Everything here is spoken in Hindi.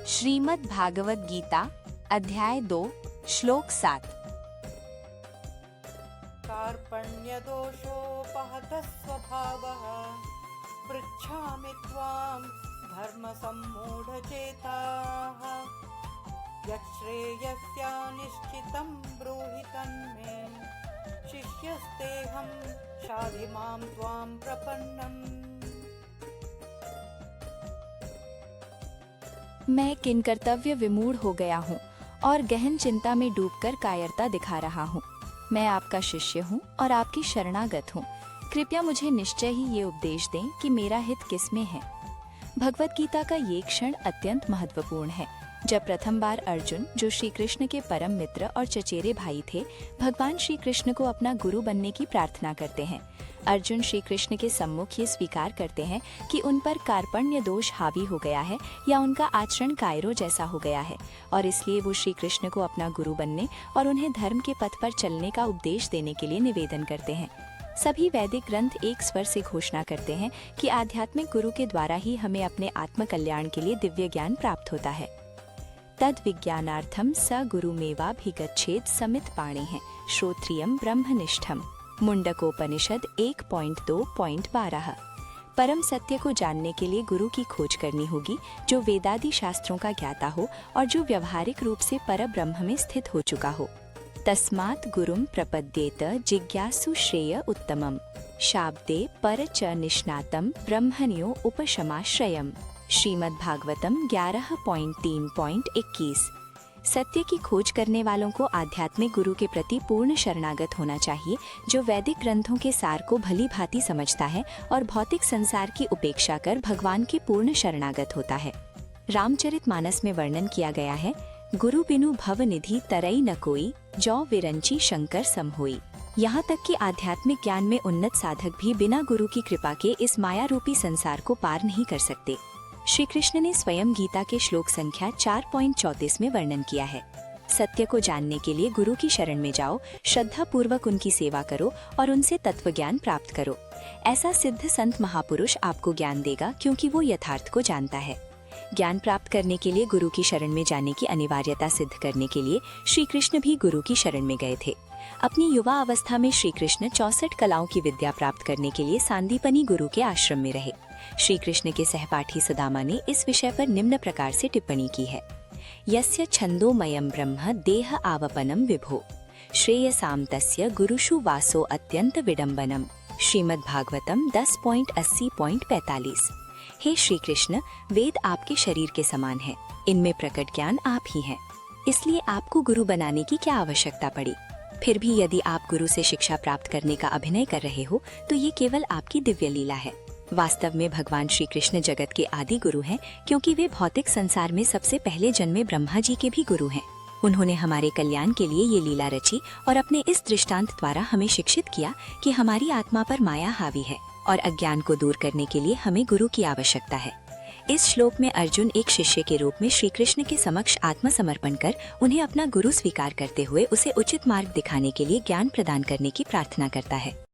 श्रीमद् भागवत गीता अध्याय 2 श्लोक 7। कार्पण्यदोषोपहतः स्वभावः पृच्छामि त्वां धर्मसम्मूढचेताः यच्छ्रेयस्यानिश्चितं ब्रूहि तन्मे शिष्यस्तेऽहं शाधि मां त्वां प्रपन्नम्। मैं किन कर्तव्य विमूढ़ हो गया हूँ और गहन चिंता में डूबकर कायरता दिखा रहा हूँ। मैं आपका शिष्य हूँ और आपकी शरणागत हूँ। कृपया मुझे निश्चय ही ये उपदेश दें कि मेरा हित किसमें है। भगवत गीता का ये क्षण अत्यंत महत्वपूर्ण है, जब प्रथम बार अर्जुन, जो श्री कृष्ण के परम मित्र और चचेरे भाई थे, भगवान श्री कृष्ण को अपना गुरु बनने की प्रार्थना करते हैं। अर्जुन श्री कृष्ण के सम्मुख ये स्वीकार करते हैं कि उन पर कार्पण्य दोष हावी हो गया है या उनका आचरण कायरों जैसा हो गया है, और इसलिए वो श्री कृष्ण को अपना गुरु बनने और उन्हें धर्म के पथ पर चलने का उपदेश देने के लिए निवेदन करते हैं। सभी वैदिक ग्रंथ एक स्वर से घोषणा करते हैं कि आध्यात्मिक गुरु के द्वारा ही हमें अपने आत्म कल्याण के लिए दिव्य ज्ञान प्राप्त होता है। तद विज्ञानार्थम स गुरुमेवाभिगच्छेद समित पाणे है श्रोत्रियम ब्रह्मनिष्ठम। मुंडकोपनिषद 1.2.12। परम सत्य को जानने के लिए गुरु की खोज करनी होगी, जो वेदादि शास्त्रों का ज्ञाता हो और जो व्यवहारिक रूप से परब्रह्म में स्थित हो चुका हो। तस्मात् गुरुम प्रपद्येत जिज्ञासु श्रेय उत्तमम शाब्दे पर च निष्णातम ब्रह्मण्यो उपशमाश्रयम। श्रीमद् भागवतम 11.3.21। सत्य की खोज करने वालों को आध्यात्मिक गुरु के प्रति पूर्ण शरणागत होना चाहिए, जो वैदिक ग्रंथों के सार को भली भांति समझता है और भौतिक संसार की उपेक्षा कर भगवान के पूर्ण शरणागत होता है। रामचरितमानस में वर्णन किया गया है, गुरु बिनु भव निधि तरई न कोई, जौ विरंची शंकर सम होई। यहाँ तक कि आध्यात्मिक ज्ञान में उन्नत साधक भी बिना गुरु की कृपा के इस माया रूपी संसार को पार नहीं कर सकते। श्री कृष्ण ने स्वयं गीता के श्लोक संख्या 4.34 में वर्णन किया है, सत्य को जानने के लिए गुरु की शरण में जाओ, श्रद्धा पूर्वक उनकी सेवा करो और उनसे तत्व ज्ञान प्राप्त करो। ऐसा सिद्ध संत महापुरुष आपको ज्ञान देगा, क्योंकि वो यथार्थ को जानता है। ज्ञान प्राप्त करने के लिए गुरु की शरण में जाने की अनिवार्यता सिद्ध करने के लिए श्री कृष्ण भी गुरु की शरण में गए थे। अपनी युवा अवस्था में श्री कृष्ण 64 कलाओं की विद्या प्राप्त करने के लिए सांदीपनी गुरु के आश्रम में रहे। श्री कृष्ण के सहपाठी सुदामा ने इस विषय पर निम्न प्रकार से टिप्पणी की है, यस्य छंदोमयं ब्रह्म देह आवपनम विभो श्रेयसाम तस्य गुरुषु वासो अत्यंत विडंबनम। श्रीमद् भागवतम 10.80.45। हे श्री कृष्ण, वेद आपके शरीर के समान है, इनमें प्रकट ज्ञान आप ही हैं, इसलिए आपको गुरु बनाने की क्या आवश्यकता पड़ी। फिर भी यदि आप गुरु से शिक्षा प्राप्त करने का अभिनय कर रहे हो तो ये केवल आपकी दिव्य लीला है। वास्तव में भगवान श्री कृष्ण जगत के आदि गुरु हैं, क्योंकि वे भौतिक संसार में सबसे पहले जन्मे ब्रह्मा जी के भी गुरु हैं। उन्होंने हमारे कल्याण के लिए ये लीला रची और अपने इस दृष्टांत द्वारा हमें शिक्षित किया कि हमारी आत्मा पर माया हावी है और अज्ञान को दूर करने के लिए हमें गुरु की आवश्यकता है। इस श्लोक में अर्जुन एक शिष्य के रूप में श्री कृष्ण के समक्ष आत्मसमर्पण कर उन्हें अपना गुरु स्वीकार करते हुए उसे उचित मार्ग दिखाने के लिए ज्ञान प्रदान करने की प्रार्थना करता है।